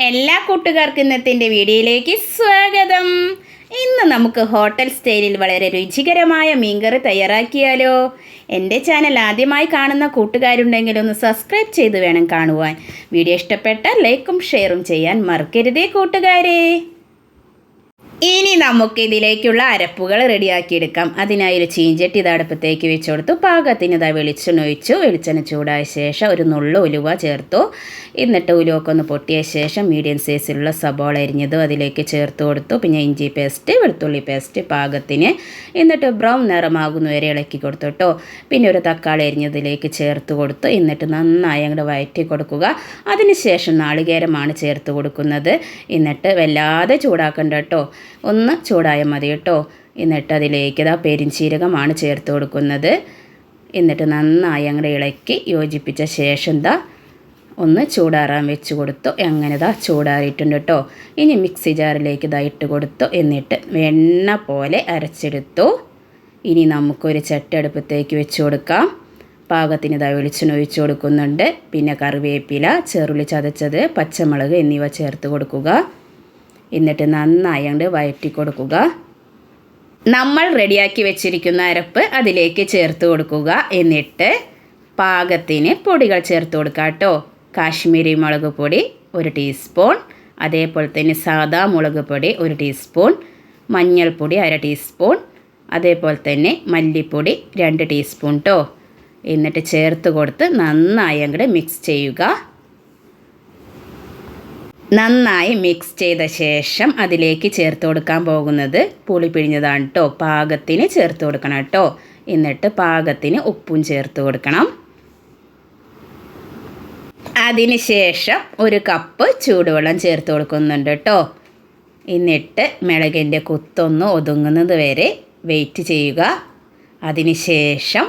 എല്ലാ കൂട്ടുകാർക്കും ഇന്നത്തെ വീഡിയോയിലേക്ക് സ്വാഗതം. ഇന്ന് നമുക്ക് ഹോട്ടൽ സ്റ്റൈലിൽ വളരെ രുചികരമായ മീൻകറി തയ്യാറാക്കിയാലോ? എൻ്റെ ചാനൽ ആദ്യമായി കാണുന്ന കൂട്ടുകാരുണ്ടെങ്കിൽ ഒന്ന് സബ്സ്ക്രൈബ് ചെയ്ത് വേണം കാണുവാൻ. വീഡിയോ ഇഷ്ടപ്പെട്ടാൽ ലൈക്കും ഷെയറും ചെയ്യാൻ മറക്കരുതേ കൂട്ടുകാരെ. ഇനി നമുക്ക് ഇതിലേക്കുള്ള അരപ്പുകൾ റെഡിയാക്കിയെടുക്കാം. അതിനായി ഒരു ചീഞ്ചട്ടി അടുപ്പത്തേക്ക് വെച്ച് കൊടുത്തു. പാകത്തിന് വെളിച്ചെണ്ണ ഒഴിച്ചു. വെളിച്ചെണ്ണ ചൂടായ ശേഷം ഒരു നുള്ളു ഉലുവ ചേർത്തു. എന്നിട്ട് ഉലുവൊക്കെ ഒന്ന് പൊട്ടിയ ശേഷം മീഡിയം സൈസിലുള്ള സബോള അരിഞ്ഞത് അതിലേക്ക് ചേർത്ത് കൊടുത്തു. പിന്നെ ഇഞ്ചി പേസ്റ്റ്, വെളുത്തുള്ളി പേസ്റ്റ് പാകത്തിന്. എന്നിട്ട് ബ്രൗൺ നിറമാകുന്ന വരെ ഇളക്കി കൊടുത്തു കേട്ടോ. പിന്നെ ഒരു തക്കാളി അരിഞ്ഞതിലേക്ക് ചേർത്ത് കൊടുത്തു. എന്നിട്ട് നന്നായി അങ്ങോട്ട് വഴറ്റി കൊടുക്കുക. അതിനുശേഷം നാളികേരമാണ് ചേർത്ത് കൊടുക്കുന്നത്. എന്നിട്ട് വല്ലാതെ ചൂടാക്കണ്ട കേട്ടോ, ഒന്ന് ചൂടായാൽ മതി കേട്ടോ. എന്നിട്ട് അതിലേക്ക് പെരിഞ്ചീരകമാണ് ചേർത്ത് കൊടുക്കുന്നത്. എന്നിട്ട് നന്നായി അങ്ങോട്ട് ഇളക്കി യോജിപ്പിച്ച ശേഷം ഒന്ന് ചൂടാറാൻ വെച്ച് കൊടുത്തു. അങ്ങനെ ചൂടാറിയിട്ടുണ്ട് കേട്ടോ. ഇനി മിക്സി ജാറിലേക്ക് ഇട്ട് കൊടുത്തു. എന്നിട്ട് വെണ്ണ പോലെ അരച്ചെടുത്തു. ഇനി നമുക്കൊരു ചട്ടി അടുപ്പത്തേക്ക് വെച്ച് കൊടുക്കാം. പാകത്തിന് വെളിച്ചെണ്ണ ഒഴിച്ച് കൊടുക്കുന്നുണ്ട്. പിന്നെ കറിവേപ്പില, ചെറുള്ളി ചതച്ചത്, പച്ചമുളക് എന്നിവ ചേർത്ത് കൊടുക്കുക. എന്നിട്ട് നന്നായി അങ്ങോട്ട് വഴറ്റി കൊടുക്കുക. നമ്മൾ റെഡിയാക്കി വെച്ചിരിക്കുന്ന അരപ്പ് അതിലേക്ക് ചേർത്ത് കൊടുക്കുക. എന്നിട്ട് പാകത്തിന് പൊടികൾ ചേർത്ത് കൊടുക്കുക കേട്ടോ. കാശ്മീരി മുളക് പൊടി 1 ടീസ്പൂൺ, അതേപോലെ തന്നെ സാദാ മുളക് പൊടി 1 ടീസ്പൂൺ, മഞ്ഞൾപ്പൊടി 1/2 ടീസ്പൂൺ, അതേപോലെ തന്നെ മല്ലിപ്പൊടി 2 ടീസ്പൂൺ കേട്ടോ. എന്നിട്ട് ചേർത്ത് കൊടുത്ത് നന്നായി അങ്ങോട്ട് മിക്സ് ചെയ്യുക. നന്നായി മിക്സ് ചെയ്ത ശേഷം അതിലേക്ക് ചേർത്ത് കൊടുക്കാൻ പോകുന്നത് പുളി പിഴിഞ്ഞതാണ് കേട്ടോ. പാകത്തിന് ചേർത്ത് കൊടുക്കണം കേട്ടോ. എന്നിട്ട് പാകത്തിന് ഉപ്പും ചേർത്ത് കൊടുക്കണം. അതിന് ശേഷം 1 കപ്പ് ചൂടുവെള്ളം ചേർത്ത് കൊടുക്കുന്നുണ്ട് കേട്ടോ. എന്നിട്ട് മുളകിൻ്റെ കുത്തൊന്ന് ഒതുങ്ങുന്നത് വരെ വെയിറ്റ് ചെയ്യുക. അതിന് ശേഷം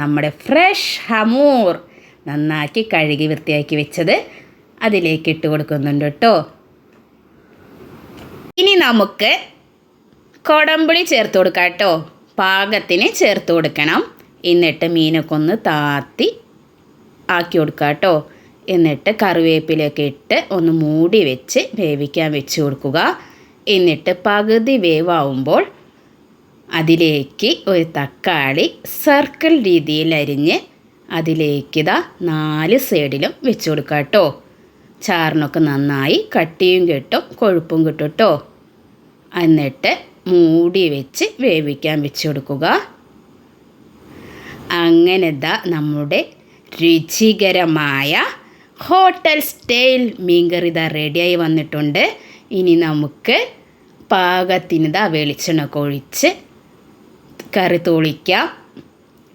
നമ്മുടെ ഫ്രഷ് ഹമൂർ നന്നാക്കി കഴുകി വൃത്തിയാക്കി വെച്ചത് അതിലേക്ക് ഇട്ട് കൊടുക്കുന്നുണ്ട് കേട്ടോ. ഇനി നമുക്ക് കൊടമ്പുളി ചേർത്ത് കൊടുക്കാം കേട്ടോ. പാകത്തിന് ചേർത്ത് കൊടുക്കണം. എന്നിട്ട് മീനൊക്കെ ഒന്ന് താത്തി ആക്കി കൊടുക്കുക കേട്ടോ. എന്നിട്ട് കറിവേപ്പിലൊക്കെ ഇട്ട് ഒന്ന് മൂടി വെച്ച് വേവിക്കാൻ വെച്ച് കൊടുക്കുക. എന്നിട്ട് പകുതി വേവാവുമ്പോൾ അതിലേക്ക് ഒരു തക്കാളി സർക്കിൾ രീതിയിൽ അരിഞ്ഞ് അതിലേക്ക് 4 സൈഡിലും വെച്ച് കൊടുക്കുക കേട്ടോ. ചാറിനൊക്കെ നന്നായി കട്ടിയും കിട്ടും, കൊഴുപ്പും കിട്ടും കേട്ടോ. എന്നിട്ട് മൂടി വെച്ച് വേവിക്കാൻ വെച്ച് കൊടുക്കുക. അങ്ങനെ നമ്മുടെ രുചികരമായ ഹോട്ടൽ സ്റ്റൈൽ മീൻകറി റെഡിയായി വന്നിട്ടുണ്ട്. ഇനി നമുക്ക് പാകത്തിന് വെളിച്ചെണ്ണ ഒഴിച്ച് കറി തൂളിക്കാം.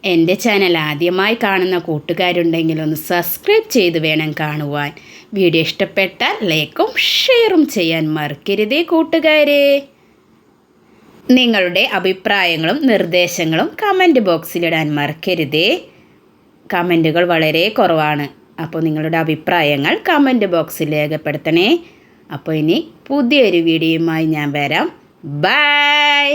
എൻ്റെ ചാനൽ ആദ്യമായി കാണുന്ന കൂട്ടുകാരുണ്ടെങ്കിൽ ഒന്ന് സബ്സ്ക്രൈബ് ചെയ്ത് വേണം കാണുവാൻ. വീഡിയോ ഇഷ്ടപ്പെട്ടാൽ ലൈക്കും ഷെയറും ചെയ്യാൻ മറക്കരുതേ കൂട്ടുകാരെ. നിങ്ങളുടെ അഭിപ്രായങ്ങളും നിർദ്ദേശങ്ങളും കമൻറ്റ് ബോക്സിലിടാൻ മറക്കരുതേ. കമൻറ്റുകൾ വളരെ കുറവാണ്. അപ്പോൾ നിങ്ങളുടെ അഭിപ്രായങ്ങൾ കമൻറ്റ് ബോക്സിൽ രേഖപ്പെടുത്തണേ. അപ്പോൾ ഇനി പുതിയൊരു വീഡിയോയുമായി ഞാൻ വരാം. ബൈ.